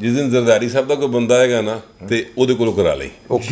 ਜਿਸ ਦਿਨ ਜ਼ਰਦਾਰੀ ਸਾਹਿਬ ਦਾ ਕੋਈ ਬੰਦਾ ਆਏਗਾ ਨਾ ਤੇ ਉਹਦੇ ਕੋਲੋਂ ਕਰਾ ਲਈ,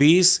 20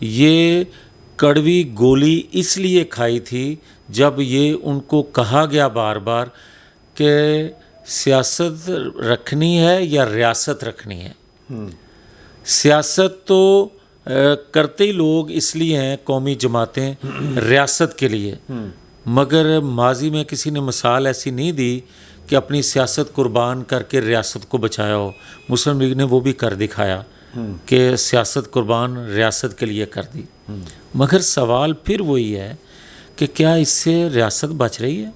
یہ کڑوی گولی اس لیے کھائی تھی جب یہ ان کو کہا گیا بار بار کہ سیاست رکھنی ہے یا ریاست رکھنی ہے. سیاست تو کرتے ہی لوگ اس لیے ہیں قومی جماعتیں ریاست کے لیے، مگر ماضی میں کسی نے مثال ایسی نہیں دی کہ اپنی سیاست قربان کر کے ریاست کو بچایا ہو. مسلم لیگ نے وہ بھی کر دکھایا کہ سیاست قربان ریاست کے لیے کر دی. مگر سوال پھر وہی ہے کہ کیا اس سے ریاست بچ رہی ہے؟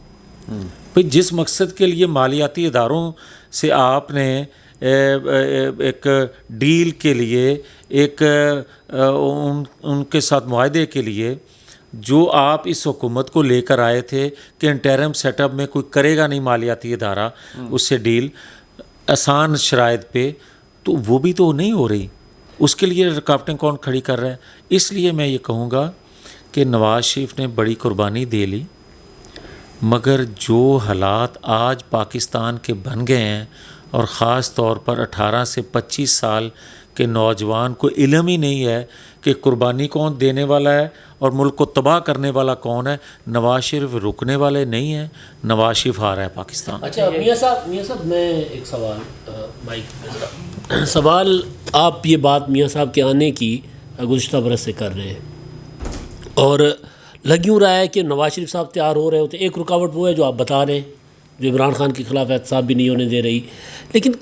بھئی جس مقصد کے لیے مالیاتی اداروں سے آپ نے ایک ڈیل کے لیے ایک ان کے ساتھ معاہدے کے لیے جو آپ اس حکومت کو لے کر آئے تھے کہ انٹرم سیٹ اپ میں کوئی کرے گا نہیں مالیاتی ادارہ اس سے ڈیل آسان شرائط پہ، تو وہ بھی تو نہیں ہو رہی. اس کے لیے رکاوٹیں کون کھڑی کر رہا ہے؟ اس لیے میں یہ کہوں گا کہ نواز شریف نے بڑی قربانی دے لی، مگر جو حالات آج پاکستان کے بن گئے ہیں اور خاص طور پر 18 سے 25 سال کے نوجوان کو علم ہی نہیں ہے کہ قربانی کون دینے والا ہے اور ملک کو تباہ کرنے والا کون ہے. نواز شریف رکنے والے نہیں ہیں، نواز شریف ہارا ہے پاکستان. اچھا میاں صاحب میں ایک سوال آپ یہ بات میاں صاحب کے آنے کی گزشتہ برس سے کر رہے ہیں اور لگ یوں رہا ہے کہ نواز شریف صاحب تیار ہو رہے ہوتے. ایک رکاوٹ وہ ہے جو آپ بتا رہے ہیں جو عمران خان کے خلاف احتساب بھی نہیں ہونے دے رہی، لیکن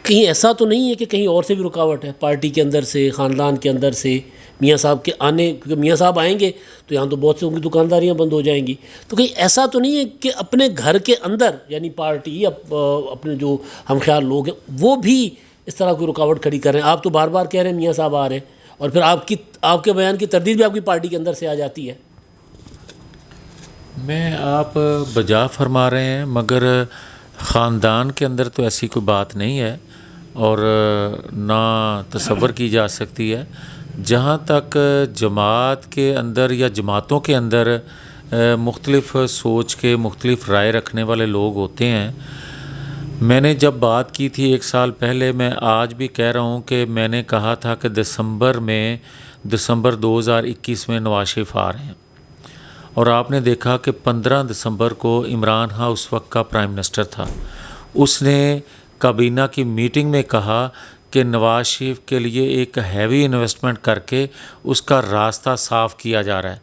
کہیں ایسا تو نہیں ہے کہ کہیں اور سے بھی رکاوٹ ہے پارٹی کے اندر سے، خاندان کے اندر سے؟ میاں صاحب کے آنے، کیونکہ میاں صاحب آئیں گے تو یہاں تو بہت سے ان کی دکانداریاں بند ہو جائیں گی، تو کہیں ایسا تو نہیں ہے کہ اپنے گھر کے اندر یعنی پارٹی اپنے جو ہم خیال لوگ ہیں وہ بھی اس طرح کوئی رکاوٹ کھڑی کر رہے ہیں؟ آپ تو بار بار کہہ رہے ہیں میاں صاحب آ رہے ہیں اور پھر آپ کے بیان کی تردید بھی آپ کی پارٹی کے اندر سے آ جاتی ہے. میں آپ بجا فرما رہے ہیں، مگر خاندان کے اندر تو ایسی کوئی بات نہیں ہے اور نہ تصور کی جا سکتی ہے. جہاں تک جماعت کے اندر یا جماعتوں کے اندر مختلف سوچ کے مختلف رائے رکھنے والے لوگ ہوتے ہیں، میں نے جب بات کی تھی 1 سال پہلے، میں آج بھی کہہ رہا ہوں کہ میں نے کہا تھا کہ دسمبر 2021 میں نواز شریف آ رہے ہیں، اور آپ نے دیکھا کہ 15 دسمبر کو عمران خان اس وقت کا پرائم منسٹر تھا. اس نے کابینہ کی میٹنگ میں کہا کہ نواز شریف کے لیے ایک ہیوی انویسٹمنٹ کر کے اس کا راستہ صاف کیا جا رہا ہے.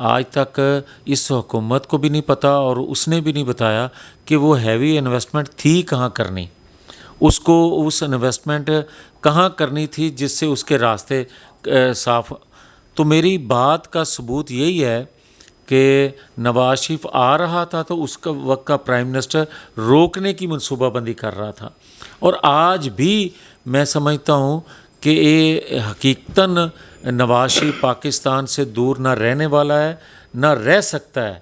آج تک اس حکومت کو بھی نہیں پتہ اور اس نے بھی نہیں بتایا کہ وہ ہیوی انویسٹمنٹ تھی کہاں کرنی، اس کو اس انویسٹمنٹ کہاں کرنی تھی جس سے اس کے راستے صاف. تو میری بات کا ثبوت یہی ہے کہ نواز شریف آ رہا تھا تو اس کا وقت کا پرائم منسٹر روکنے کی منصوبہ بندی کر رہا تھا، اور آج بھی میں سمجھتا ہوں کہ یہ حقیقتاً نواز شریف پاکستان سے دور نہ رہنے والا ہے نہ رہ سکتا ہے.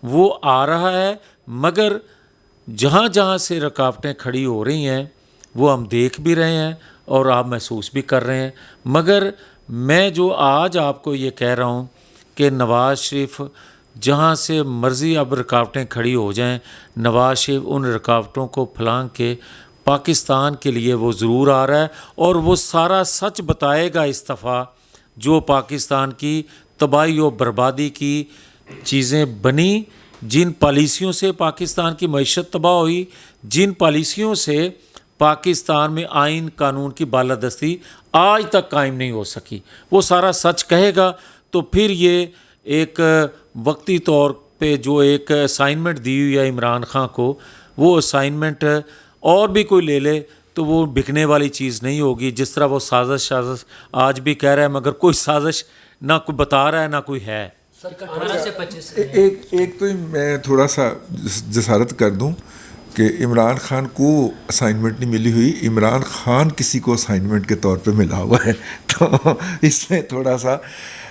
وہ آ رہا ہے، مگر جہاں جہاں سے رکاوٹیں کھڑی ہو رہی ہیں وہ ہم دیکھ بھی رہے ہیں اور آپ محسوس بھی کر رہے ہیں. مگر میں جو آج آپ کو یہ کہہ رہا ہوں کہ نواز شریف جہاں سے مرضی اب رکاوٹیں کھڑی ہو جائیں، نواز شریف ان رکاوٹوں کو پھلانگ کے پاکستان کے لیے وہ ضرور آ رہا ہے، اور وہ سارا سچ بتائے گا اس دفعہ جو پاکستان کی تباہی و بربادی کی چیزیں بنی، جن پالیسیوں سے پاکستان کی معیشت تباہ ہوئی، جن پالیسیوں سے پاکستان میں آئین قانون کی بالادستی آج تک قائم نہیں ہو سکی، وہ سارا سچ کہے گا. تو پھر یہ ایک وقتی طور پہ جو ایک اسائنمنٹ دی ہوئی ہے عمران خان کو، وہ اسائنمنٹ اور بھی کوئی لے لے تو وہ بکنے والی چیز نہیں ہوگی. جس طرح وہ سازش آج بھی کہہ رہا ہے، مگر کوئی سازش نہ کوئی بتا رہا ہے نہ کوئی ہے. ایک تو میں تھوڑا سا جسارت کر دوں کہ عمران خان کو اسائنمنٹ نہیں ملی ہوئی، عمران خان کسی کو اسائنمنٹ کے طور پہ ملا ہوا ہے، تو اس میں تھوڑا سا.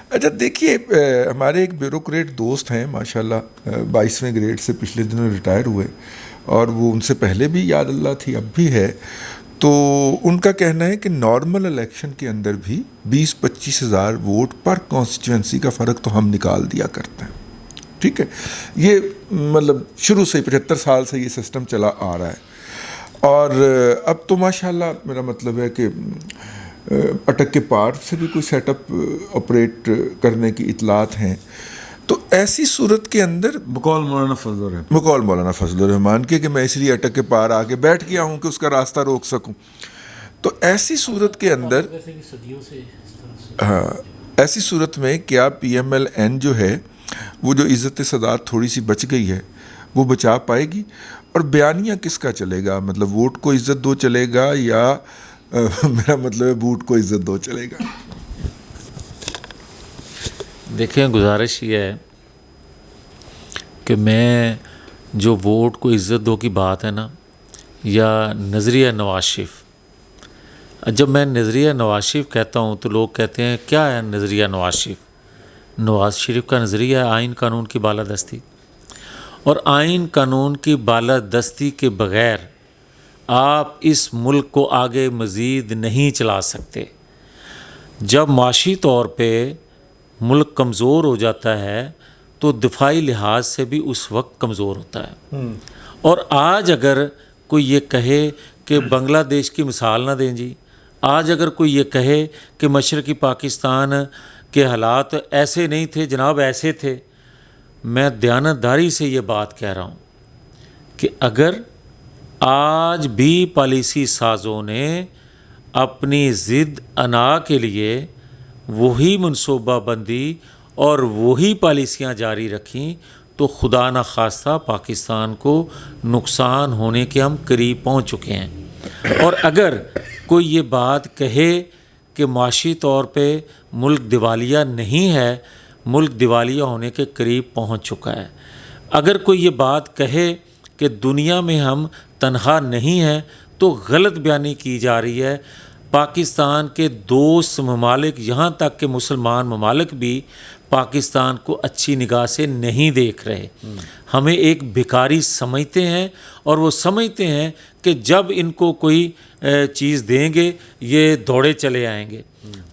اچھا دیکھیے، ہمارے ایک بیوروکریٹ دوست ہیں ماشاءاللہ، 22ویں گریڈ سے پچھلے دنوں ریٹائر ہوئے، اور وہ ان سے پہلے بھی یاد اللہ تھی، اب بھی ہے. تو ان کا کہنا ہے کہ نارمل الیکشن کے اندر بھی 20-25 ہزار ووٹ پر کانسٹیچوئنسی کا فرق تو ہم نکال دیا کرتے ہیں. ٹھیک ہے، یہ مطلب شروع سے 75 سال سے یہ سسٹم چلا آ رہا ہے. اور اب تو ماشاءاللہ میرا مطلب ہے کہ اٹک کے پار سے بھی کوئی سیٹ اپ آپریٹ کرنے کی اطلاعات ہیں. تو ایسی صورت کے اندر بقول مولانا فضل الرحمان کے کہ میں اس لیے اٹک کے پار آ کے بیٹھ گیا ہوں کہ اس کا راستہ روک سکوں. تو ایسی صورت کے اندر ایسی صورت میں کیا پی ایم ایل این جو ہے وہ جو عزت صدارت تھوڑی سی بچ گئی ہے وہ بچا پائے گی؟ اور بیانیہ کس کا چلے گا؟ مطلب ووٹ کو عزت دو چلے گا یا میرا مطلب ہے بوٹ کو عزت دو چلے گا؟ دیکھیں گزارش یہ ہے کہ میں جو ووٹ کو عزت دو کی بات ہے نا یا نظریہ نواز شریف، جب میں نظریہ نواز شریف کہتا ہوں تو لوگ کہتے ہیں کیا ہے نظریہ نواز شریف؟ نواز شریف کا نظریہ ہے آئین قانون کی بالادستی، اور آئین قانون کی بالادستی کے بغیر آپ اس ملک کو آگے مزید نہیں چلا سکتے. جب معاشی طور پہ ملک کمزور ہو جاتا ہے تو دفاعی لحاظ سے بھی اس وقت کمزور ہوتا ہے. اور آج اگر کوئی یہ کہے کہ بنگلہ دیش کی مثال نہ دیں جی، آج اگر کوئی یہ کہے کہ مشرقی پاکستان کے حالات ایسے نہیں تھے جناب، ایسے تھے، میں دیانتداری سے یہ بات کہہ رہا ہوں کہ اگر آج بھی پالیسی سازوں نے اپنی ضد انا کے لیے وہی منصوبہ بندی اور وہی پالیسیاں جاری رکھیں تو خدا نخواستہ پاکستان کو نقصان ہونے کے ہم قریب پہنچ چکے ہیں. اور اگر کوئی یہ بات کہے کہ معاشی طور پہ ملک دیوالیہ نہیں ہے، ملک دیوالیہ ہونے کے قریب پہنچ چکا ہے. اگر کوئی یہ بات کہے کہ دنیا میں ہم تنہا نہیں ہیں تو غلط بیانی کی جا رہی ہے. پاکستان کے دوست ممالک یہاں تک کہ مسلمان ممالک بھی پاکستان کو اچھی نگاہ سے نہیں دیکھ رہے، ہمیں ایک بھکاری سمجھتے ہیں، اور وہ سمجھتے ہیں کہ جب ان کو کوئی چیز دیں گے یہ دوڑے چلے آئیں گے.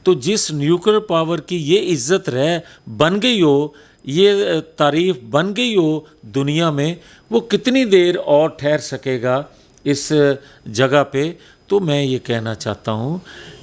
تو جس نیوکلیر پاور کی یہ عزت بن گئی ہو، یہ تعریف بن گئی ہو دنیا میں، وہ کتنی دیر اور ٹھہر سکے گا اس جگہ پہ؟ تو میں یہ کہنا چاہتا ہوں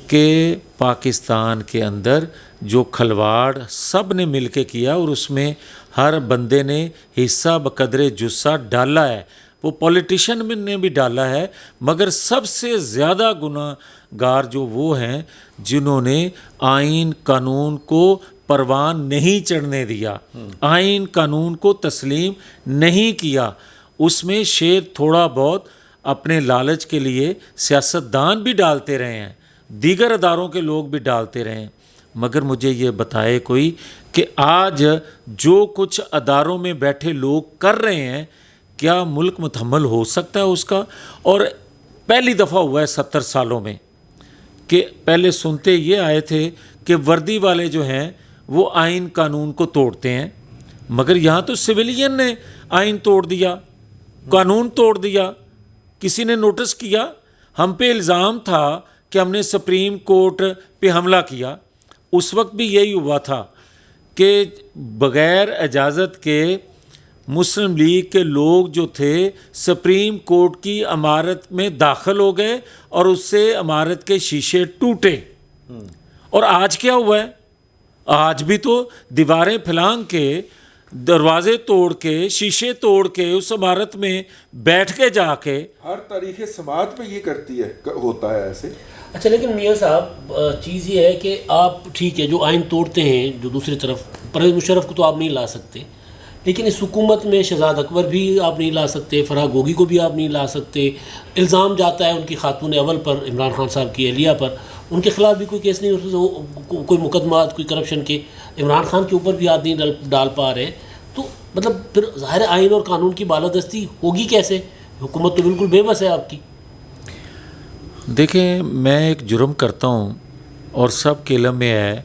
کہ پاکستان کے اندر جو کھلواڑ سب نے مل کے کیا اور اس میں ہر بندے نے حصہ بقدر جثہ ڈالا ہے، وہ پولیٹیشین نے بھی ڈالا ہے، مگر سب سے زیادہ گناہ گار جو وہ ہیں جنہوں نے آئین قانون کو پروان نہیں چڑھنے دیا، آئین قانون کو تسلیم نہیں کیا. اس میں شیر تھوڑا بہت اپنے لالچ کے لیے سیاستدان بھی ڈالتے رہے ہیں، دیگر اداروں کے لوگ بھی ڈالتے رہے ہیں، مگر مجھے یہ بتائے کوئی کہ آج جو کچھ اداروں میں بیٹھے لوگ کر رہے ہیں کیا ملک متحمل ہو سکتا ہے اس کا؟ اور پہلی دفعہ ہوا ہے 70 سالوں میں کہ پہلے سنتے یہ آئے تھے کہ وردی والے جو ہیں وہ آئین قانون کو توڑتے ہیں، مگر یہاں تو سویلین نے آئین توڑ دیا، قانون توڑ دیا. کسی نے نوٹس کیا؟ ہم پہ الزام تھا کہ ہم نے سپریم کورٹ پہ حملہ کیا، اس وقت بھی یہی ہوا تھا کہ بغیر اجازت کے مسلم لیگ کے لوگ جو تھے سپریم کورٹ کی عمارت میں داخل ہو گئے اور اس سے عمارت کے شیشے ٹوٹے. اور آج کیا ہوا ہے؟ آج بھی تو دیواریں پھلانگ کے، دروازے توڑ کے، شیشے توڑ کے اس عمارت میں بیٹھ کے جا کے ہر تاریخ سماعت پہ یہ کرتی ہے، ہوتا ہے ایسے. اچھا لیکن میاں صاحب چیز یہ ہے کہ آپ ٹھیک ہے جو آئین توڑتے ہیں، جو دوسری طرف پرویز مشرف کو تو آپ نہیں لا سکتے، لیکن اس حکومت میں شہزاد اکبر بھی آپ نہیں لا سکتے، فرح گوگی کو بھی آپ نہیں لا سکتے. الزام جاتا ہے ان کی خاتون اول پر، عمران خان صاحب کی اہلیہ پر، ان کے خلاف بھی کوئی کیس نہیں، کوئی مقدمات کوئی کرپشن کے، عمران خان کے اوپر بھی آپ نہیں ڈال پا رہے. تو مطلب پھر ظاہر آئین اور قانون کی بالادستی ہوگی کیسے؟ حکومت تو بالکل بے بس ہے آپ کی. دیکھیں میں ایک جرم کرتا ہوں اور سب کے علم میں ہے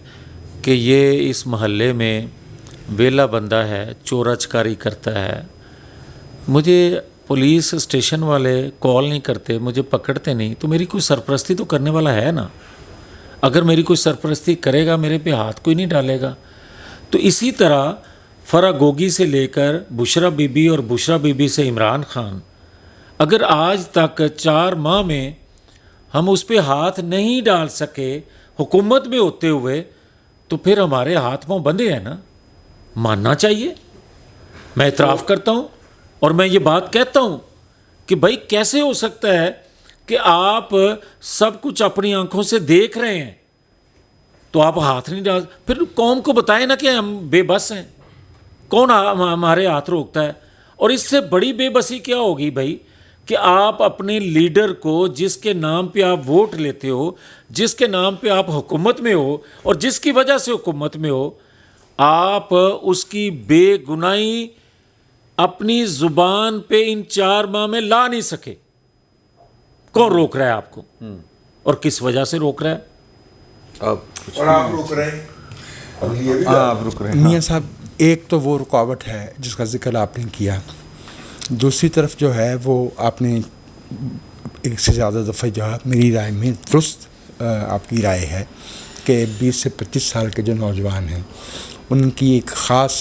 کہ یہ اس محلے میں ویلا بندہ ہے، چورا چکاری کرتا ہے. مجھے پولیس اسٹیشن والے کال نہیں کرتے، مجھے پکڑتے نہیں، تو میری کوئی سرپرستی تو کرنے والا ہے نا. اگر میری کوئی سرپرستی کرے گا میرے پہ ہاتھ کوئی نہیں ڈالے گا. تو اسی طرح فرح گوگی سے لے کر بشرا بی بی اور بشرا بی بی سے عمران خان، اگر آج تک 4 ماہ میں ہم اس پہ ہاتھ نہیں ڈال سکے حکومت میں ہوتے ہوئے, تو پھر ہمارے ہاتھ پاؤں بندھے ہیں نا. ماننا چاہیے. میں اعتراف کرتا ہوں اور میں یہ بات کہتا ہوں کہ بھائی کیسے ہو سکتا ہے کہ آپ سب کچھ اپنی آنکھوں سے دیکھ رہے ہیں تو آپ ہاتھ نہیں ڈال. پھر قوم کو بتائیں نا کہ ہم بے بس ہیں. کون ہمارے ہاتھ روکتا ہے؟ اور اس سے بڑی بے بسی کیا ہوگی بھائی کہ آپ اپنے لیڈر کو, جس کے نام پہ آپ ووٹ لیتے ہو, جس کے نام پہ آپ حکومت میں ہو اور جس کی وجہ سے حکومت میں ہو, آپ اس کی بے گناہی اپنی زبان پہ ان 4 ماہ میں لا نہیں سکے. کون روک رہا ہے آپ کو اور کس وجہ سے روک رہا ہے؟ اور آپ روک رہے ہیں. آپ رک رہے ہیں. میاں صاحب ایک تو وہ رکاوٹ ہے جس کا ذکر آپ نے کیا, دوسری طرف جو ہے وہ آپ نے ایک سے زیادہ دفعہ جو ہے میری رائے میں درست آپ کی رائے ہے کہ 20 سے 25 سال کے جو نوجوان ہیں ان کی ایک خاص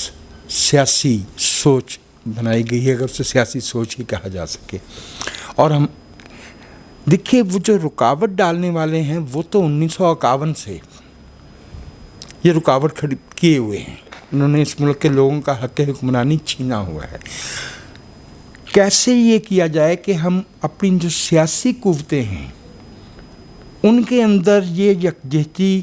سیاسی سوچ بنائی گئی ہے, اگر اسے سیاسی سوچ ہی کہا جا سکے. اور ہم دیکھیے وہ جو رکاوٹ ڈالنے والے ہیں وہ تو 1951 سے یہ رکاوٹ کھڑی کیے ہوئے ہیں. انہوں نے اس ملک کے لوگوں کا حق حکمرانی چھینا ہوا ہے. کیسے یہ کیا جائے کہ ہم اپنی جو سیاسی قوتیں ہیں ان کے اندر یہ یکجہتی,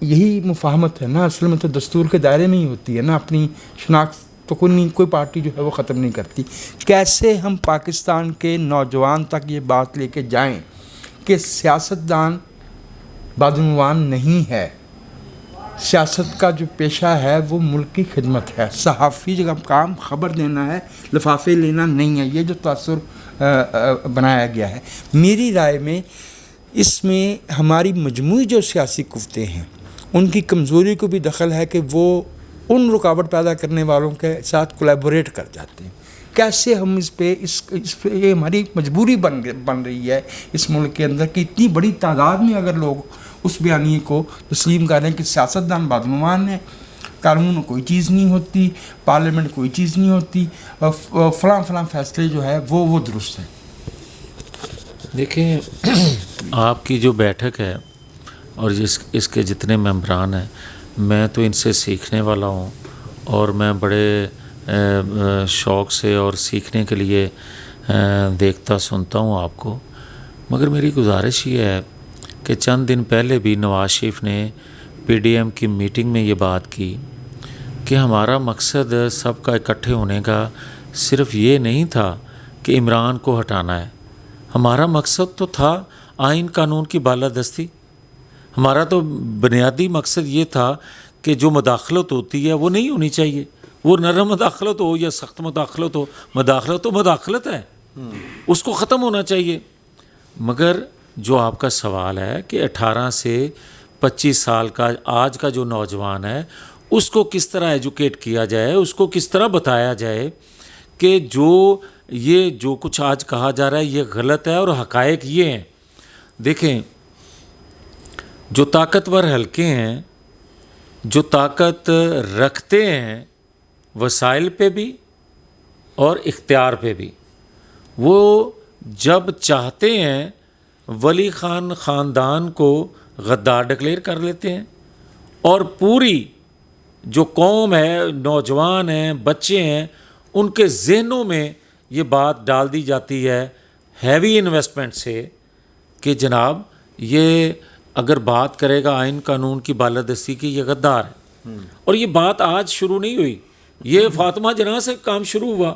یہی مفاہمت ہے نا, اصل میں تو دستور کے دائرے میں ہی ہوتی ہے نا, اپنی شناخت تو کوئی پارٹی جو ہے وہ ختم نہیں کرتی. کیسے ہم پاکستان کے نوجوان تک یہ بات لے کے جائیں کہ سیاستدان بدعنوان نہیں ہے, سیاست کا جو پیشہ ہے وہ ملک کی خدمت ہے, صحافی کا کام خبر دینا ہے, لفافے لینا نہیں ہے. یہ جو تاثر بنایا گیا ہے, میری رائے میں اس میں ہماری مجموعی جو سیاسی قوتیں ہیں ان کی کمزوری کو بھی دخل ہے کہ وہ ان رکاوٹ پیدا کرنے والوں کے ساتھ کولیبوریٹ کر جاتے ہیں. کیسے ہم اس پہ یہ ہماری مجبوری بن رہی ہے اس ملک کے اندر کہ اتنی بڑی تعداد میں اگر لوگ اس بیانیے کو تسلیم کر رہے ہیں کہ سیاستدان بدعنوان ہیں, قانون کوئی چیز نہیں ہوتی, پارلیمنٹ کوئی چیز نہیں ہوتی, فلاں فیصلے جو ہے وہ درست ہیں. دیکھیں آپ کی جو بیٹھک ہے اور اس کے جتنے ممبران ہیں, میں تو ان سے سیکھنے والا ہوں اور میں بڑے شوق سے اور سیکھنے کے لیے دیکھتا سنتا ہوں آپ کو. مگر میری گزارش یہ ہے کہ چند دن پہلے بھی نواز شریف نے پی ڈی ایم کی میٹنگ میں یہ بات کی کہ ہمارا مقصد سب کا اکٹھے ہونے کا صرف یہ نہیں تھا کہ عمران کو ہٹانا ہے. ہمارا مقصد تو تھا آئین قانون کی بالادستی. ہمارا تو بنیادی مقصد یہ تھا کہ جو مداخلت ہوتی ہے وہ نہیں ہونی چاہیے, وہ نرم مداخلت ہو یا سخت مداخلت ہو, مداخلت تو مداخلت ہے, اس کو ختم ہونا چاہیے. مگر جو آپ کا سوال ہے کہ 18 سے 25 سال کا آج کا جو نوجوان ہے اس کو کس طرح ایجوکیٹ کیا جائے, اس کو کس طرح بتایا جائے کہ جو کچھ آج کہا جا رہا ہے یہ غلط ہے اور حقائق یہ ہیں. دیکھیں جو طاقتور حلقے ہیں, جو طاقت رکھتے ہیں وسائل پہ بھی اور اختیار پہ بھی, وہ جب چاہتے ہیں ولی خان خاندان کو غدار ڈکلیئر کر لیتے ہیں اور پوری جو قوم ہے, نوجوان ہیں, بچے ہیں, ان کے ذہنوں میں یہ بات ڈال دی جاتی ہے ہیوی انویسٹمنٹ سے کہ جناب یہ اگر بات کرے گا آئین قانون کی بالادستی کی یہ غدار ہے. اور یہ بات آج شروع نہیں ہوئی, یہ فاطمہ جناح سے کام شروع ہوا.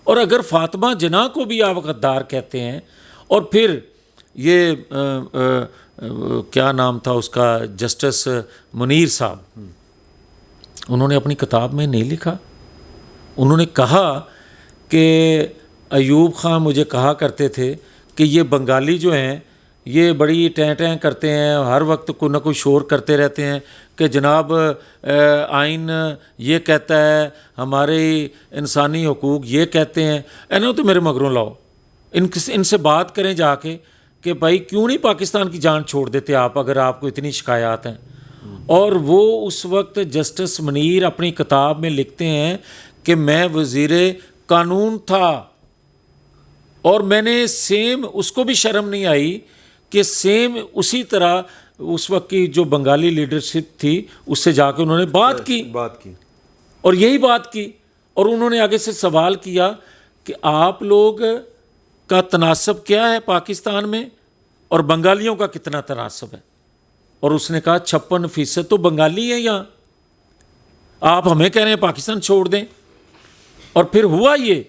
اور اگر فاطمہ جناح کو بھی آپ غدار کہتے ہیں اور پھر یہ کیا نام تھا اس کا, جسٹس منیر صاحب, انہوں نے اپنی کتاب میں نہیں لکھا, انہوں نے کہا کہ ایوب خان مجھے کہا کرتے تھے کہ یہ بنگالی جو ہیں یہ بڑی ٹیں کرتے ہیں, ہر وقت کوئی نہ کوئی شور کرتے رہتے ہیں کہ جناب آئین یہ کہتا ہے, ہمارے انسانی حقوق یہ کہتے ہیں. انہوں تو میرے مگروں لاؤ, ان سے بات کریں جا کے کہ بھائی کیوں نہیں پاکستان کی جان چھوڑ دیتے آپ اگر آپ کو اتنی شکایات ہیں. اور وہ اس وقت جسٹس منیر اپنی کتاب میں لکھتے ہیں کہ میں وزیر قانون تھا اور میں نے سیم اس کو بھی شرم نہیں آئی کہ سیم اسی طرح اس وقت کی جو بنگالی لیڈرشپ تھی اس سے جا کے انہوں نے بات کی اور یہی بات کی, اور انہوں نے آگے سے سوال کیا کہ آپ لوگ کا تناسب کیا ہے پاکستان میں اور بنگالیوں کا کتنا تناسب ہے, اور اس نے کہا 56% تو بنگالی ہیں یہاں, آپ ہمیں کہہ رہے ہیں پاکستان چھوڑ دیں. اور پھر ہوا یہ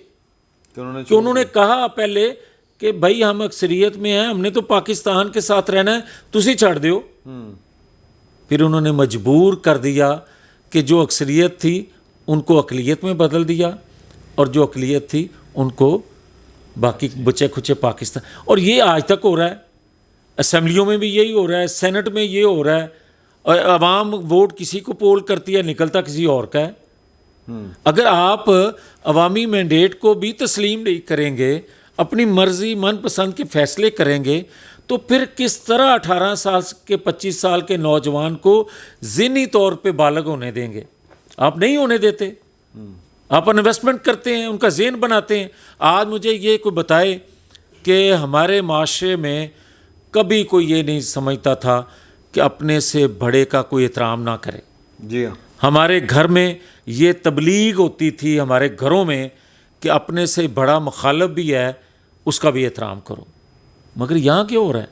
کہ انہوں نے کہا پہلے کہ بھائی ہم اکثریت میں ہیں, ہم نے تو پاکستان کے ساتھ رہنا ہے, تسی چھڑ دیو. پھر انہوں نے مجبور کر دیا کہ جو اکثریت تھی ان کو اقلیت میں بدل دیا, اور جو اقلیت تھی ان کو باقی بچے کھچے پاکستان. اور یہ آج تک ہو رہا ہے, اسمبلیوں میں بھی یہی ہو رہا ہے, سینٹ میں یہ ہو رہا ہے, اور عوام ووٹ کسی کو پول کرتی ہے, نکلتا کسی اور کا ہے. اگر آپ عوامی مینڈیٹ کو بھی تسلیم نہیں کریں گے, اپنی مرضی من پسند کے فیصلے کریں گے, تو پھر کس طرح 18 سال کے 25 سال کے نوجوان کو ذہنی طور پہ بالغ ہونے دیں گے؟ آپ نہیں ہونے دیتے. آپ انویسٹمنٹ کرتے ہیں, ان کا ذہن بناتے ہیں. آج مجھے یہ کوئی بتائے کہ ہمارے معاشرے میں کبھی کوئی یہ نہیں سمجھتا تھا کہ اپنے سے بڑے کا کوئی احترام نہ کرے. جی ہاں, ہمارے گھر میں یہ تبلیغ ہوتی تھی, ہمارے گھروں میں, کہ اپنے سے بڑا مخالف بھی ہے اس کا بھی احترام کرو. مگر یہاں کیا ہو رہا ہے؟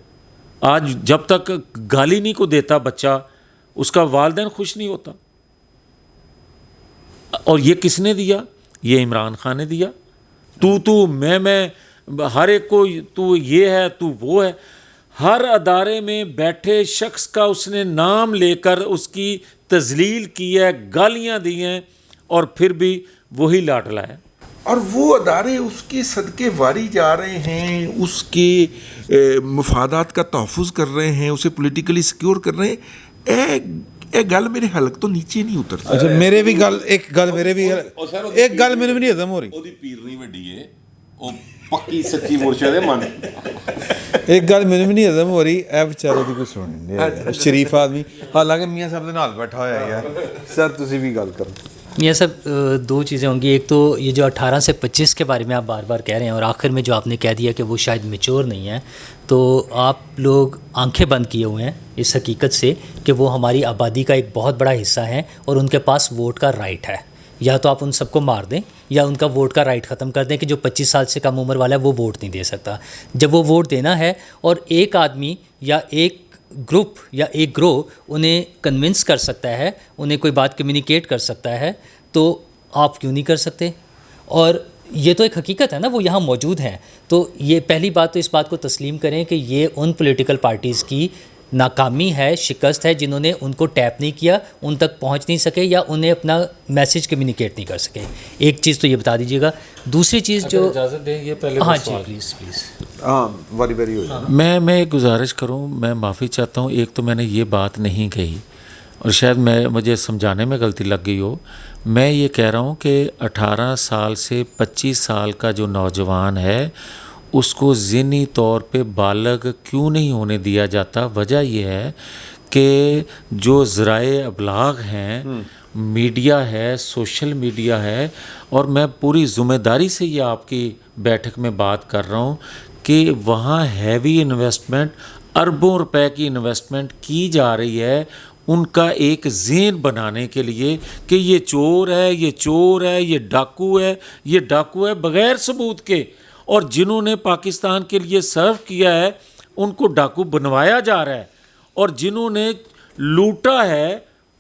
آج جب تک گالی نہیں کو دیتا بچہ, اس کا والدین خوش نہیں ہوتا. اور یہ کس نے دیا؟ یہ عمران خان نے دیا. تو میں ہر ایک کو تو یہ ہے تو وہ ہے. ہر ادارے میں بیٹھے شخص کا اس نے نام لے کر اس کی تذلیل کی ہے, گالیاں دی ہیں, اور پھر بھی وہی لاڈلا ہے. اور وہ ادارے اس کے صدقے واری جا رہے ہیں, اس کے مفادات کا تحفظ کر رہے ہیں, اسے پولیٹیکلی سیکیور کر رہے ہیں. اے گل میرے حلق تو نیچے نہیں اترتا. اچھا میرے بھی گل ایک گل میرے بھی ایک گل میرے بھی نہیں ہضم ہو رہی. ਉਹਦੀ ਪੀਰਨੀ ਵੱਡੀ ਹੈ, ਉਹ ਪੱਕੀ ਸੱਚੀ ਮੁਰਸ਼ਦ ਹੈ ਮਨ. ایک گل میرے بھی نہیں ہضم ہو رہی. اے بیچارے دی کوئی سن نہیں, شریف آدمی, حالانکہ میاں صاحب دے نال بیٹھا ہوا ہے یار. سر تسی بھی گل کرو. میاں صاحب دو چیزیں ہوں گی. ایک تو یہ جو 18 سے 25 کے بارے میں آپ بار بار کہہ رہے ہیں, اور آخر میں جو آپ نے کہہ دیا کہ وہ شاید میچور نہیں ہیں, تو آپ لوگ آنکھیں بند کیے ہوئے ہیں اس حقیقت سے کہ وہ ہماری آبادی کا ایک بہت بڑا حصہ ہیں, اور ان کے پاس ووٹ کا رائٹ ہے. یا تو آپ ان سب کو مار دیں یا ان کا ووٹ کا رائٹ ختم کر دیں کہ جو 25 سال سے کم عمر والا ہے وہ ووٹ نہیں دے سکتا. جب وہ ووٹ دینا ہے اور ایک آدمی یا ایک گروپ یا ایک گروہ انہیں کنونس کر سکتا ہے, انہیں کوئی بات کمیونیکیٹ کر سکتا ہے, تو آپ کیوں نہیں کر سکتے؟ اور یہ تو ایک حقیقت ہے نا, وہ یہاں موجود ہیں. تو یہ پہلی بات تو اس بات کو تسلیم کریں کہ یہ ان پولیٹیکل پارٹیز کی ناکامی ہے, شکست ہے, جنہوں نے ان کو ٹیپ نہیں کیا, ان تک پہنچ نہیں سکے, یا انہیں اپنا میسج کمیونیکیٹ نہیں کر سکے. ایک چیز تو یہ بتا دیجیے گا. دوسری چیز جو اجازت دیں, یہ پہلے ہاں جی پلیز. ہاں باری باری ہو جائے. میں ایک گزارش کروں, میں معافی چاہتا ہوں. ایک تو میں نے یہ بات نہیں کہی, اور شاید مجھے سمجھانے میں غلطی لگ گئی ہو. میں یہ کہہ رہا ہوں کہ 18 سال سے 25 سال کا جو نوجوان ہے اس کو ذہنی طور پہ بالغ کیوں نہیں ہونے دیا جاتا؟ وجہ یہ ہے کہ جو ذرائع ابلاغ ہیں, میڈیا ہے, سوشل میڈیا ہے, اور میں پوری ذمہ داری سے یہ آپ کی بیٹھک میں بات کر رہا ہوں کہ وہاں ہیوی انویسٹمنٹ, اربوں روپے کی انویسٹمنٹ کی جا رہی ہے ان کا ایک ذہن بنانے کے لیے کہ یہ چور ہے, یہ چور ہے, یہ ڈاکو ہے, یہ ڈاکو ہے, بغیر ثبوت کے. اور جنہوں نے پاکستان کے لیے سرو کیا ہے ان کو ڈاکو بنوایا جا رہا ہے, اور جنہوں نے لوٹا ہے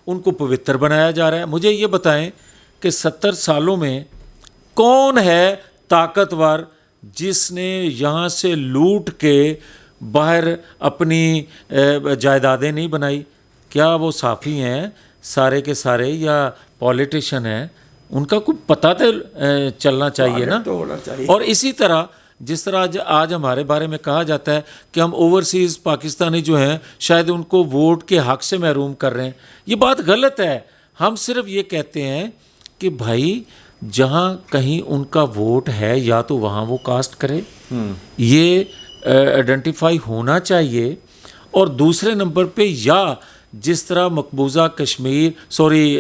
ان کو پوتر بنایا جا رہا ہے. مجھے یہ بتائیں کہ 70 سالوں میں کون ہے طاقتور جس نے یہاں سے لوٹ کے باہر اپنی جائیدادیں نہیں بنائی؟ کیا وہ صحافی ہیں سارے کے سارے یا پولیٹیشین ہیں؟ ان کا کوئی پتہ تو چلنا چاہیے نا. اور اسی طرح جس طرح آج ہمارے بارے میں کہا جاتا ہے کہ ہم اوورسیز پاکستانی جو ہیں شاید ان کو ووٹ کے حق سے محروم کر رہے ہیں, یہ بات غلط ہے. ہم صرف یہ کہتے ہیں کہ بھائی جہاں کہیں ان کا ووٹ ہے یا تو وہاں وہ کاسٹ کرے, یہ آئیڈینٹیفائی ہونا چاہیے. اور دوسرے نمبر پہ یا جس طرح مقبوضہ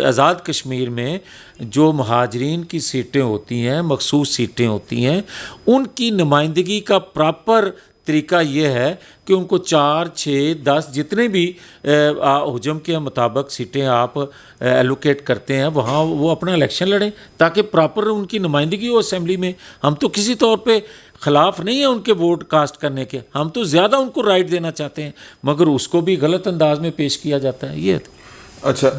آزاد کشمیر میں جو مہاجرین کی سیٹیں ہوتی ہیں, مخصوص سیٹیں ہوتی ہیں, ان کی نمائندگی کا پراپر طریقہ یہ ہے کہ ان کو 4 6 10 جتنے بھی حجم کے مطابق سیٹیں آپ ایلوکیٹ کرتے ہیں وہاں وہ اپنا الیکشن لڑیں تاکہ پراپر ان کی نمائندگی ہو اسمبلی میں. ہم تو کسی طور پہ خلاف نہیں ہیں ان کے ووٹ کاسٹ کرنے کے, ہم تو زیادہ ان کو رائٹ دینا چاہتے ہیں, مگر اس کو بھی غلط انداز میں پیش کیا جاتا ہے. یہ اچھا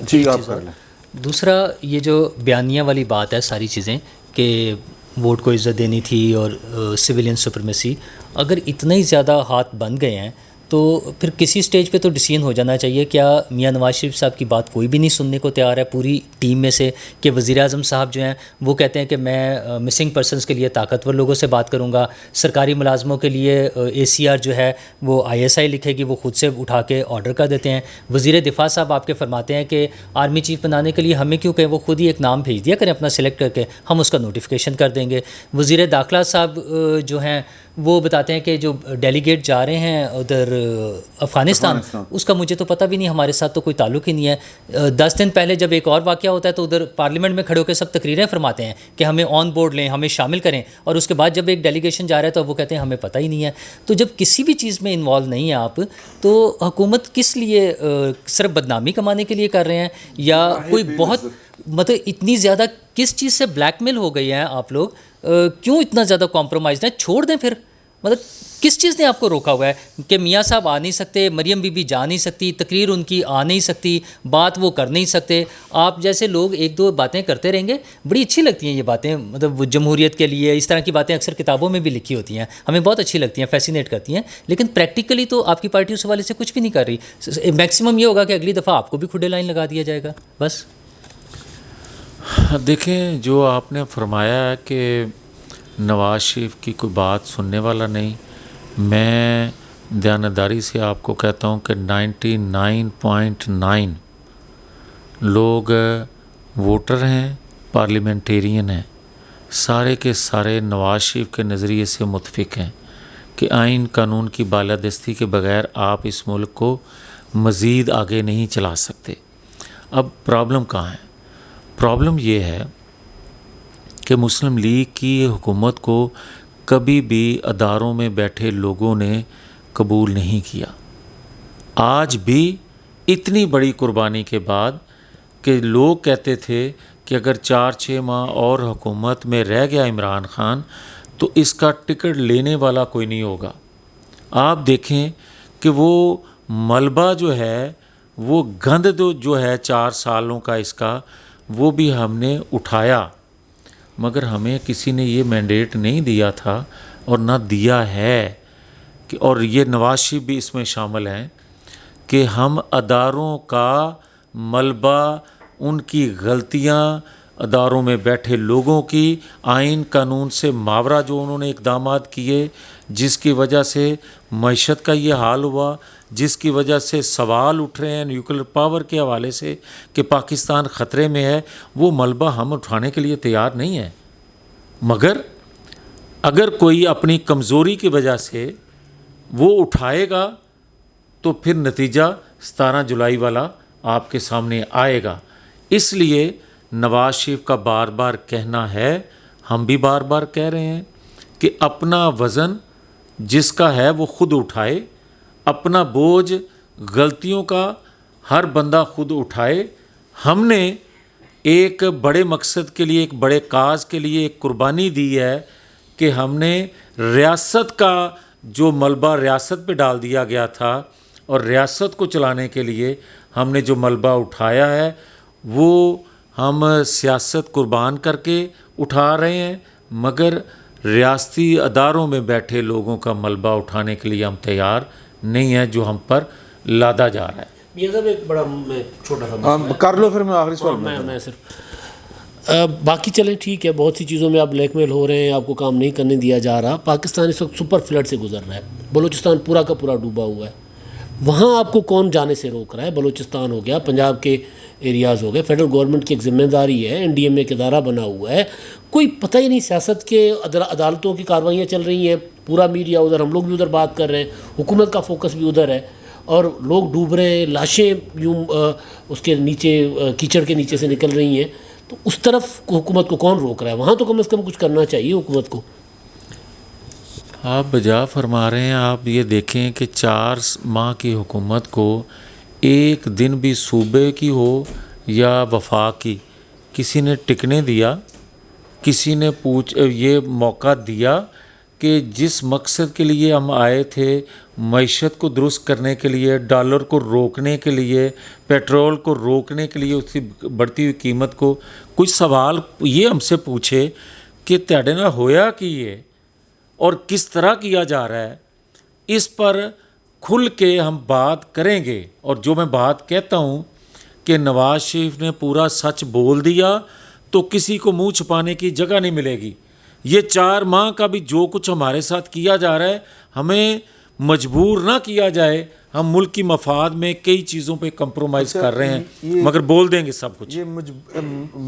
جی آپ کر لیں. دوسرا یہ جو بیانیہ والی بات ہے ساری چیزیں کہ ووٹ کو عزت دینی تھی اور سویلین سپرمیسی, اگر اتنے ہی زیادہ ہاتھ بن گئے ہیں تو پھر کسی سٹیج پہ تو ڈیسیژن ہو جانا چاہیے. کیا میاں نواز شریف صاحب کی بات کوئی بھی نہیں سننے کو تیار ہے پوری ٹیم میں سے, کہ وزیر اعظم صاحب جو ہیں وہ کہتے ہیں کہ میں مسنگ پرسنس کے لیے طاقتور لوگوں سے بات کروں گا, سرکاری ملازموں کے لیے ACR جو ہے وہ ISI لکھے گی, وہ خود سے اٹھا کے آرڈر کر دیتے ہیں. وزیر دفاع صاحب آپ کے فرماتے ہیں کہ آرمی چیف بنانے کے لیے ہمیں کیوں کہیں, وہ خود ہی ایک نام بھیج دیا کریں اپنا سلیکٹ کر کے, ہم اس کا نوٹیفیکیشن کر دیں گے. وزیر داخلہ صاحب جو ہیں وہ بتاتے ہیں کہ جو ڈیلیگیٹ جا رہے ہیں ادھر افغانستان, اس کا مجھے تو پتہ بھی نہیں, ہمارے ساتھ تو کوئی تعلق ہی نہیں ہے. 10 دن پہلے جب ایک اور واقعہ ہوتا ہے تو ادھر پارلیمنٹ میں کھڑے ہو کے سب تقریریں فرماتے ہیں کہ ہمیں آن بورڈ لیں, ہمیں شامل کریں, اور اس کے بعد جب ایک ڈیلیگیشن جا رہا ہے تو وہ کہتے ہیں ہمیں پتہ ہی نہیں ہے. تو جب کسی بھی چیز میں انوالو نہیں ہیں آپ تو حکومت کس لیے, صرف بدنامی کمانے کے لیے کر رہے ہیں یا کوئی بہت مطلب اتنی زیادہ کس چیز سے بلیک میل ہو گئی ہیں آپ لوگ, کیوں اتنا زیادہ کمپرومائز ہیں, چھوڑ دیں پھر. مطلب کس چیز نے آپ کو روکا ہوا ہے کہ میاں صاحب آ نہیں سکتے, مریم بی بی جا نہیں سکتی, تقریر ان کی آ نہیں سکتی, بات وہ کر نہیں سکتے, آپ جیسے لوگ ایک دو باتیں کرتے رہیں گے, بڑی اچھی لگتی ہیں یہ باتیں, مطلب وہ جمہوریت کے لیے اس طرح کی باتیں اکثر کتابوں میں بھی لکھی ہوتی ہیں, ہمیں بہت اچھی لگتی ہیں, فیسینیٹ کرتی ہیں, لیکن پریکٹیکلی تو آپ کی پارٹی اس حوالے سے کچھ بھی نہیں کر رہی. میکسیمم یہ ہوگا کہ اگلی دفعہ آپ کو بھی کھڈے لائن لگا دیا جائے گا بس. دیکھیں جو آپ نے فرمایا ہے کہ نواز شریف کی کوئی بات سننے والا نہیں, میں دیانتداری سے آپ کو کہتا ہوں کہ 99.9 لوگ ووٹر ہیں, پارلیمنٹیرین ہیں, سارے کے سارے نواز شریف کے نظریے سے متفق ہیں کہ آئین قانون کی بالادستی کے بغیر آپ اس ملک کو مزید آگے نہیں چلا سکتے. اب پرابلم کہاں ہے؟ پرابلم یہ ہے کہ مسلم لیگ کی حکومت کو کبھی بھی اداروں میں بیٹھے لوگوں نے قبول نہیں کیا. آج بھی اتنی بڑی قربانی کے بعد کہ لوگ کہتے تھے کہ اگر 4-6 ماہ اور حکومت میں رہ گیا عمران خان تو اس کا ٹکٹ لینے والا کوئی نہیں ہوگا. آپ دیکھیں کہ وہ ملبہ جو ہے, وہ گند جو ہے 4 سالوں کا اس کا, وہ بھی ہم نے اٹھایا, مگر ہمیں کسی نے یہ مینڈیٹ نہیں دیا تھا اور نہ دیا ہے کہ, اور یہ نواز شریف بھی اس میں شامل ہیں, کہ ہم اداروں کا ملبہ, ان کی غلطیاں, اداروں میں بیٹھے لوگوں کی, آئین قانون سے ماورا جو انہوں نے اقدامات کیے جس کی وجہ سے معیشت کا یہ حال ہوا, جس کی وجہ سے سوال اٹھ رہے ہیں نیوکلیر پاور کے حوالے سے کہ پاکستان خطرے میں ہے, وہ ملبہ ہم اٹھانے کے لیے تیار نہیں ہیں. مگر اگر کوئی اپنی کمزوری کی وجہ سے وہ اٹھائے گا تو پھر نتیجہ 17 جولائی والا آپ کے سامنے آئے گا. اس لیے نواز شریف کا بار بار کہنا ہے, ہم بھی بار بار کہہ رہے ہیں کہ اپنا وزن جس کا ہے وہ خود اٹھائے, اپنا بوجھ غلطیوں کا ہر بندہ خود اٹھائے. ہم نے ایک بڑے مقصد کے لیے, ایک بڑے کاز کے لیے ایک قربانی دی ہے کہ ہم نے ریاست کا جو ملبہ ریاست پہ ڈال دیا گیا تھا, اور ریاست کو چلانے کے لیے ہم نے جو ملبہ اٹھایا ہے وہ ہم سیاست قربان کر کے اٹھا رہے ہیں, مگر ریاستی اداروں میں بیٹھے لوگوں کا ملبہ اٹھانے کے لیے ہم تیار نہیں ہیں جو ہم پر لادا جا رہا ہے. میاں صاحب ایک بڑا میں چھوٹا سا کر لو پھر میں آخری سوال میں صرف باقی چلیں ٹھیک ہے, بہت سی چیزوں میں آپ بلیک میل ہو رہے ہیں, آپ کو کام نہیں کرنے دیا جا رہا. پاکستان اس وقت سپر فلڈ سے گزر رہا ہے, بلوچستان پورا کا پورا ڈوبا ہوا ہے. وہاں آپ کو کون جانے سے روک رہا ہے؟ بلوچستان ہو گیا, پنجاب کے ایریاز ہو گئے, فیڈرل گورنمنٹ کی ایک ذمہ داری ہے, NDM ایک ادارہ بنا ہوا ہے, کوئی پتہ ہی نہیں. سیاست کے عدالتوں کی کارروائیاں چل رہی ہیں, پورا میڈیا ادھر, ہم لوگ بھی ادھر بات کر رہے ہیں, حکومت کا فوکس بھی ادھر ہے, اور لوگ ڈوب رہے ہیں, لاشیں یوں اس کے نیچے کیچڑ کے نیچے سے نکل رہی ہیں. تو اس طرف حکومت کو کون روک رہا ہے؟ وہاں تو کم از کم کچھ کرنا چاہیے حکومت کو. آپ بجا فرما رہے ہیں. آپ یہ دیکھیں کہ 4 ماہ کی حکومت کو ایک دن بھی صوبے کی ہو یا وفاق کی کسی نے ٹکنے دیا, کسی نے یہ موقع دیا کہ جس مقصد کے لیے ہم آئے تھے, معیشت کو درست کرنے کے لیے, ڈالر کو روکنے کے لیے, پیٹرول کو روکنے کے لیے, اس کی بڑھتی ہوئی قیمت کو, کچھ سوال یہ ہم سے پوچھے کہ تہاڈے نال ہویا کی ہے اور کس طرح کیا جا رہا ہے. اس پر کھل کے ہم بات کریں گے. اور جو میں بات کہتا ہوں کہ نواز شریف نے پورا سچ بول دیا تو کسی کو منہ چھپانے کی جگہ نہیں ملے گی. یہ 4 ماہ کا بھی جو کچھ ہمارے ساتھ کیا جا رہا ہے, ہمیں مجبور نہ کیا جائے. ہم ملک کی مفاد میں کئی چیزوں پہ کمپرومائز کر رہے ہیں, مگر بول دیں گے سب کچھ. یہ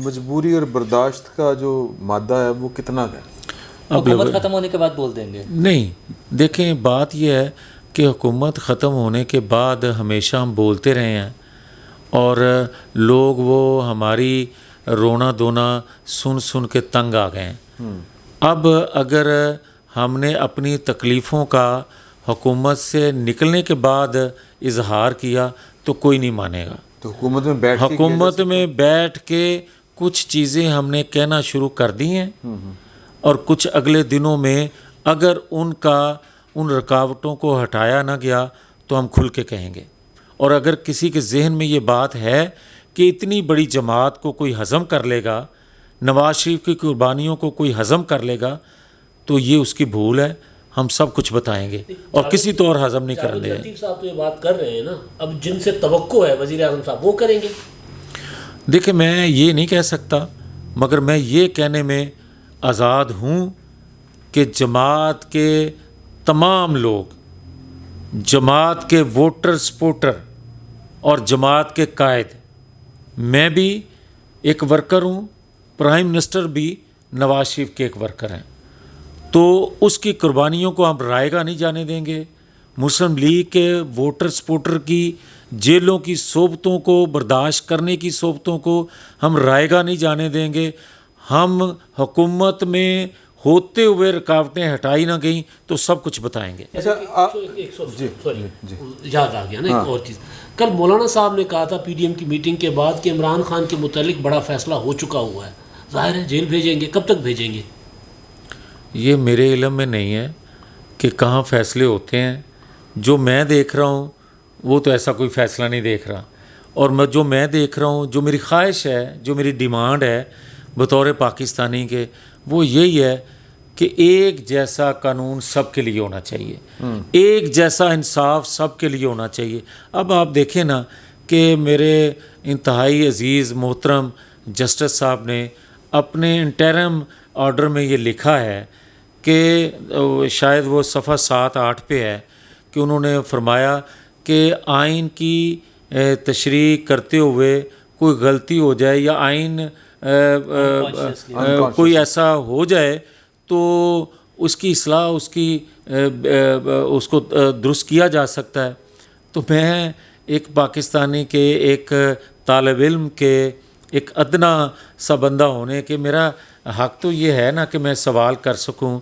مجبوری اور برداشت کا جو مادہ ہے وہ کتنا ہے؟ حکومت ختم ہونے کے بعد بول دیں گے. نہیں, دیکھیں بات یہ ہے کہ حکومت ختم ہونے کے بعد ہمیشہ ہم بولتے رہے ہیں اور لوگ وہ ہماری رونا دھونا سن سن کے تنگ آ گئے ہیں. اب اگر ہم نے اپنی تکلیفوں کا حکومت سے نکلنے کے بعد اظہار کیا تو کوئی نہیں مانے گا. تو حکومت میں بیٹھ کے کچھ چیزیں ہم نے کہنا شروع کر دی ہیں اور کچھ اگلے دنوں میں اگر ان رکاوٹوں کو ہٹایا نہ گیا تو ہم کھل کے کہیں گے. اور اگر کسی کے ذہن میں یہ بات ہے کہ اتنی بڑی جماعت کو کوئی ہضم کر لے گا, نواز شریف کی قربانیوں کو کوئی ہضم کر لے گا, تو یہ اس کی بھول ہے. ہم سب کچھ بتائیں گے اور کسی طور ہضم نہیں کرنے دیں. لطیف صاحب تو یہ بات کر رہے ہیں نا, اب جن سے توقع ہے وزیر اعظم صاحب وہ کریں گے. دیکھیں میں یہ نہیں کہہ سکتا, مگر میں یہ کہنے میں آزاد ہوں کہ جماعت کے تمام لوگ, جماعت کے ووٹر سپورٹر اور جماعت کے قائد, میں بھی ایک ورکر ہوں, پرائم منسٹر بھی نواز شریف کے ایک ورکر ہیں, تو اس کی قربانیوں کو ہم رائے گا نہیں جانے دیں گے. مسلم لیگ کے ووٹر سپورٹر کی جیلوں کی صحبتوں کو, برداشت کرنے کی صحبتوں کو ہم رائے گا نہیں جانے دیں گے. ہم حکومت میں ہوتے ہوئے رکاوٹیں ہٹائی نہ گئیں تو سب کچھ بتائیں گے. یاد آ گیا نا ایک اور چیز, کل مولانا صاحب نے کہا تھا پی ڈی ایم کی میٹنگ کے بعد کہ عمران خان کے متعلق بڑا فیصلہ ہو چکا ہوا ہے. ظاہر ہے جیل بھیجیں گے, کب تک بھیجیں گے؟ یہ میرے علم میں نہیں ہے کہ کہاں فیصلے ہوتے ہیں. جو میں دیکھ رہا ہوں وہ تو ایسا کوئی فیصلہ نہیں دیکھ رہا, اور جو میں دیکھ رہا ہوں, جو میری خواہش ہے, جو میری ڈیمانڈ ہے بطور پاکستانی کے, وہ یہی ہے کہ ایک جیسا قانون سب کے لیے ہونا چاہیے, ایک جیسا انصاف سب کے لیے ہونا چاہیے. اب آپ دیکھیں نا کہ میرے انتہائی عزیز محترم جسٹس صاحب نے اپنے انٹرم آرڈر میں یہ لکھا ہے کہ شاید وہ صفحہ 7-8 پہ ہے کہ انہوں نے فرمایا کہ آئین کی تشریح کرتے ہوئے کوئی غلطی ہو جائے یا آئین کوئی ایسا ہو جائے تو اس کی اصلاح اس کو درست کیا جا سکتا ہے. تو میں ایک پاکستانی کے, ایک طالب علم کے, ایک ادنا سا بندہ ہونے کے میرا حق تو یہ ہے نا کہ میں سوال کر سکوں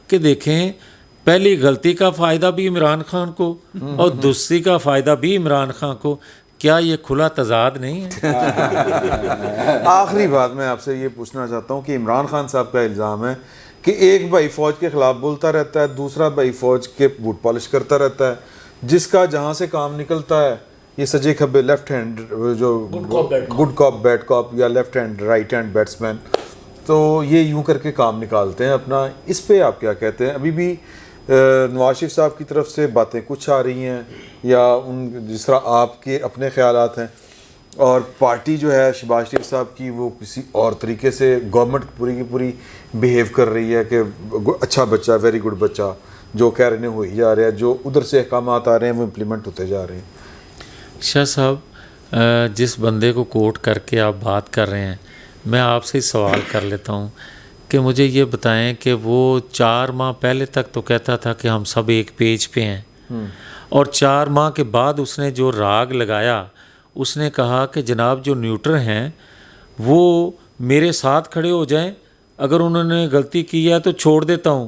کہ دیکھیں پہلی غلطی کا فائدہ بھی عمران خان کو اور دوسری کا فائدہ بھی عمران خان کو. کیا یہ کھلا تضاد نہیں ہے؟ آخری بات میں آپ سے یہ پوچھنا چاہتا ہوں کہ عمران خان صاحب کا الزام ہے کہ ایک بھائی فوج کے خلاف بولتا رہتا ہے, دوسرا بھائی فوج کے بوٹ پالش کرتا رہتا ہے, جس کا جہاں سے کام نکلتا ہے یہ سجے کھبے لیفٹ ہینڈ جو گڈ کاپ بیڈ کاپ یا left hand right hand batsman, تو یہ یوں کر کے کام نکالتے ہیں اپنا. اس پہ آپ کیا کہتے ہیں؟ ابھی بھی نواز شریف صاحب کی طرف سے باتیں کچھ آ رہی ہیں یا جس طرح آپ کے اپنے خیالات ہیں, اور پارٹی جو ہے شہباز شریف صاحب کی وہ کسی اور طریقے سے گورنمنٹ پوری کی پوری بیہیو کر رہی ہے کہ اچھا بچہ, ویری گڈ بچہ, جو کہہ رہے ہیں ہو ہی جا رہا ہے, جو ادھر سے احکامات آ رہے ہیں وہ امپلیمنٹ ہوتے جا رہے ہیں. شاہ صاحب جس بندے کو کوٹ کر کے آپ بات کر رہے ہیں, میں آپ سے سوال کر لیتا ہوں کہ مجھے یہ بتائیں کہ وہ 4 ماہ پہلے تک تو کہتا تھا کہ ہم سب ایک پیج پہ ہیں, اور 4 ماہ کے بعد اس نے جو راگ لگایا, اس نے کہا کہ جناب جو نیوٹر ہیں وہ میرے ساتھ کھڑے ہو جائیں, اگر انہوں نے غلطی کی ہے تو چھوڑ دیتا ہوں,